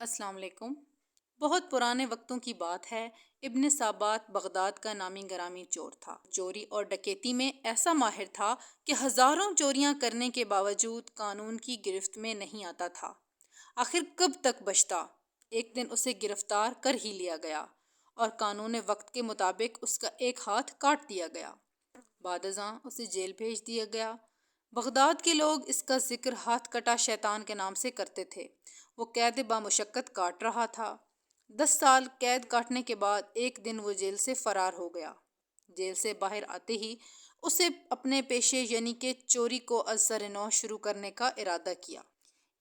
السلام علیکم۔ بہت پرانے وقتوں کی بات ہے، ابن سابات بغداد کا نامی گرامی چور تھا۔ چوری اور ڈکیتی میں ایسا ماہر تھا کہ ہزاروں چوریاں کرنے کے باوجود قانون کی گرفت میں نہیں آتا تھا۔ آخر کب تک بچتا؟ ایک دن اسے گرفتار کر ہی لیا گیا اور قانون وقت کے مطابق اس کا ایک ہاتھ کاٹ دیا گیا۔ بعد ازاں اسے جیل بھیج دیا گیا۔ بغداد کے لوگ اس کا ذکر ہاتھ کٹا شیطان کے نام سے کرتے تھے۔ وہ قید بامشقت کاٹ رہا تھا۔ 10 سال قید کاٹنے کے بعد ایک دن وہ جیل سے فرار ہو گیا۔ جیل سے باہر آتے ہی اسے اپنے پیشے یعنی کہ چوری کو از سر نو شروع کرنے کا ارادہ کیا۔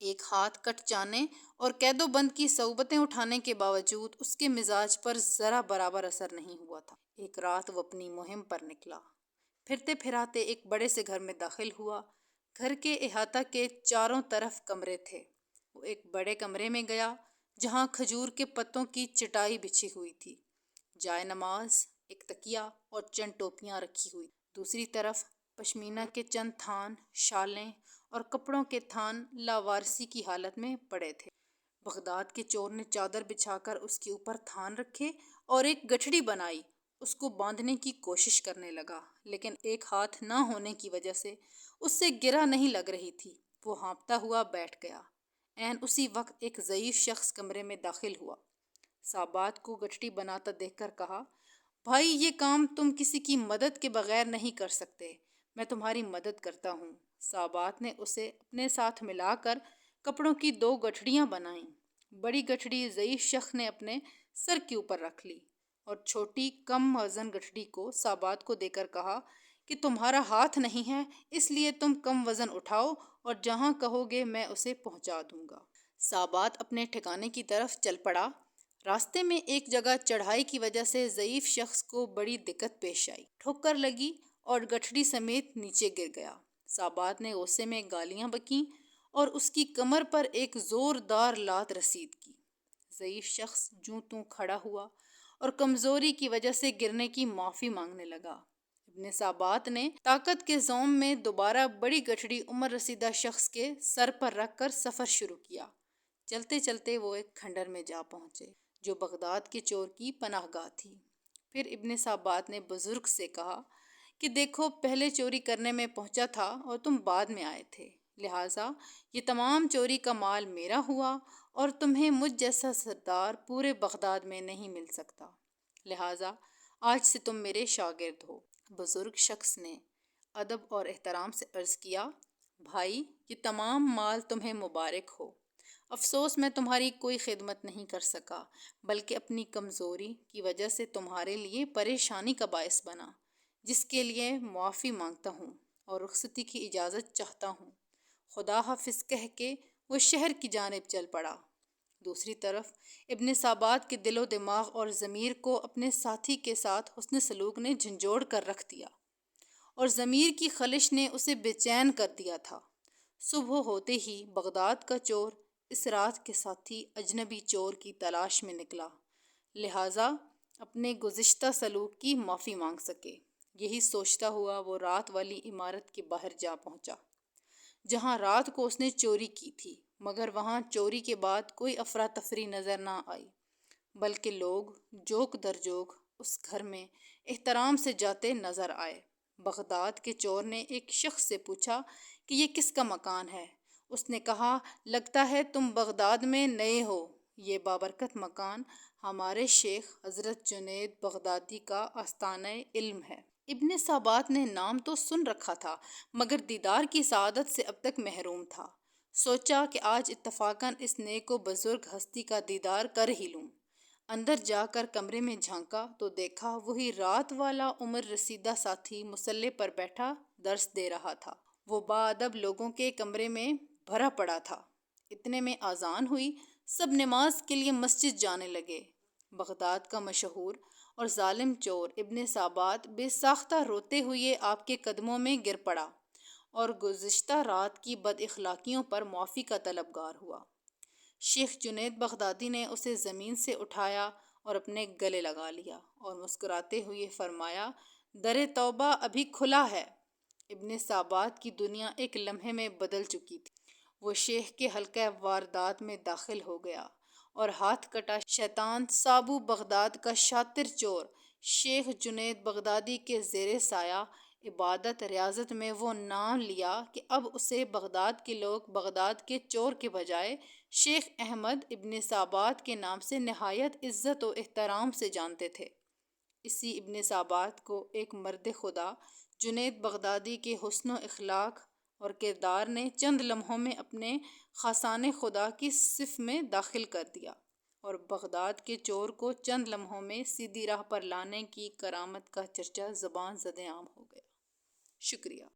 ایک ہاتھ کٹ جانے اور قید و بند کی صعوبتیں اٹھانے کے باوجود اس کے مزاج پر ذرا برابر اثر نہیں ہوا تھا۔ ایک رات وہ اپنی مہم پر نکلا۔ پھرتے پھراتے ایک بڑے سے گھر میں داخل ہوا۔ گھر کے احاطہ کے چاروں طرف کمرے تھے۔ وہ ایک بڑے کمرے میں گیا جہاں کھجور کے پتوں کی چٹائی بچھی ہوئی تھی، جائے نماز، ایک تکیہ اور چند ٹوپیاں رکھی ہوئی۔ دوسری طرف پشمینہ کے چند تھان، شالیں اور کپڑوں کے تھان لاوارسی کی حالت میں پڑے تھے۔ بغداد کے چور نے چادر بچھا کر اس کے اوپر تھان رکھے اور ایک گٹھڑی بنائی۔ اس کو باندھنے کی کوشش کرنے لگا، لیکن ایک ہاتھ نہ ہونے کی وجہ سے اس سے گرہ نہیں لگ رہی تھی۔ وہ ہانپتا ہوا بیٹھ گیا۔ عین اسی وقت ایک ضعیف شخص کمرے میں داخل ہوا۔ سابات کو گٹھڑی بناتا دیکھ کر کہا، بھائی یہ کام تم کسی کی مدد کے بغیر نہیں کر سکتے، میں تمہاری مدد کرتا ہوں۔ سابات نے اسے اپنے ساتھ ملا کر کپڑوں کی 2 گٹھڑیاں بنائیں۔ بڑی گٹھڑی ضعیف شخص نے اپنے سر کے اوپر رکھ لی اور چھوٹی کم وزن گٹھڑی کو سابات کو دے کر کہا کہ تمہارا ہاتھ نہیں ہے، اس لیے تم کم وزن اٹھاؤ اور جہاں کہو گے میں اسے پہنچا دوں گا۔ سابات اپنے ٹھکانے کی طرف چل پڑا۔ راستے میں ایک جگہ چڑھائی کی وجہ سے ضعیف شخص کو بڑی دقت پیش آئی۔ ٹھوکر لگی اور گٹھڑی سمیت نیچے گر گیا۔ سابات نے غصے میں گالیاں بکیں اور اس کی کمر پر ایک زوردار لات رسید کی۔ ضعیف شخص جوں توں کھڑا ہوا اور کمزوری کی وجہ سے گرنے کی معافی مانگنے لگا۔ ابن سابات نے طاقت کے زوم میں دوبارہ بڑی گٹھڑی عمر رسیدہ شخص کے سر پر رکھ کر سفر شروع کیا۔ چلتے چلتے وہ ایک کھنڈر میں جا پہنچے جو بغداد کے چور کی پناہ گاہ تھی۔ پھر ابن سابات نے بزرگ سے کہا کہ دیکھو، پہلے چوری کرنے میں پہنچا تھا اور تم بعد میں آئے تھے، لہٰذا یہ تمام چوری کا مال میرا ہوا اور تمہیں مجھ جیسا سردار پورے بغداد میں نہیں مل سکتا، لہٰذا آج سے تم میرے شاگرد ہو۔ بزرگ شخص نے ادب اور احترام سے عرض کیا، بھائی یہ تمام مال تمہیں مبارک ہو، افسوس میں تمہاری کوئی خدمت نہیں کر سکا، بلکہ اپنی کمزوری کی وجہ سے تمہارے لیے پریشانی کا باعث بنا، جس کے لیے معافی مانگتا ہوں اور رخصتی کی اجازت چاہتا ہوں۔ خدا حافظ کہہ کے وہ شہر کی جانب چل پڑا۔ دوسری طرف ابن سابات کے دل و دماغ اور ضمیر کو اپنے ساتھی کے ساتھ حسن سلوک نے جھنجھوڑ کر رکھ دیا اور ضمیر کی خلش نے اسے بے چین کر دیا تھا۔ صبح ہوتے ہی بغداد کا چور اس رات کے ساتھی اجنبی چور کی تلاش میں نکلا، لہٰذا اپنے گزشتہ سلوک کی معافی مانگ سکے۔ یہی سوچتا ہوا وہ رات والی عمارت کے باہر جا پہنچا جہاں رات کو اس نے چوری کی تھی، مگر وہاں چوری کے بعد کوئی افراتفری نظر نہ آئی، بلکہ لوگ جوک در جوک اس گھر میں احترام سے جاتے نظر آئے۔ بغداد کے چور نے ایک شخص سے پوچھا کہ یہ کس کا مکان ہے؟ اس نے کہا، لگتا ہے تم بغداد میں نئے ہو، یہ بابرکت مکان ہمارے شیخ حضرت جنید بغدادی کا آستانہ علم ہے۔ ابن سابات نے نام تو سن رکھا تھا مگر دیدار کی سعادت سے اب تک محروم تھا۔ سوچا کہ آج اتفاقاً اس نیک و بزرگ ہستی کا دیدار کر ہی لوں۔ اندر جا کر کمرے میں جھانکا تو دیکھا وہی رات والا عمر رسیدہ ساتھی مصلے پر بیٹھا درس دے رہا تھا۔ وہ باادب لوگوں کے کمرے میں بھرا پڑا تھا۔ اتنے میں اذان ہوئی، سب نماز کے لیے مسجد جانے لگے۔ بغداد کا مشہور اور ظالم چور ابن سابات بے ساختہ روتے ہوئے آپ کے قدموں میں گر پڑا اور گزشتہ رات کی بد اخلاقیوں پر معافی کا طلبگار ہوا۔ شیخ جنید بغدادی نے اسے زمین سے اٹھایا اور اپنے گلے لگا لیا اور مسکراتے ہوئے فرمایا، در توبہ ابھی کھلا ہے۔ ابن سابات کی دنیا ایک لمحے میں بدل چکی تھی۔ وہ شیخ کے حلقہ واردات میں داخل ہو گیا اور ہاتھ کٹا شیطان سابو بغداد کا شاطر چور شیخ جنید بغدادی کے زیر سایہ عبادت ریاضت میں وہ نام لیا کہ اب اسے بغداد کے لوگ بغداد کے چور کے بجائے شیخ احمد ابن سابات کے نام سے نہایت عزت و احترام سے جانتے تھے۔ اسی ابن سابات کو ایک مرد خدا جنید بغدادی کے حسن و اخلاق اور کردار نے چند لمحوں میں اپنے خاصان خدا کی صف میں داخل کر دیا اور بغداد کے چور کو چند لمحوں میں سیدھی راہ پر لانے کی کرامت کا چرچا زبان زد عام ہو گیا۔ شکریہ۔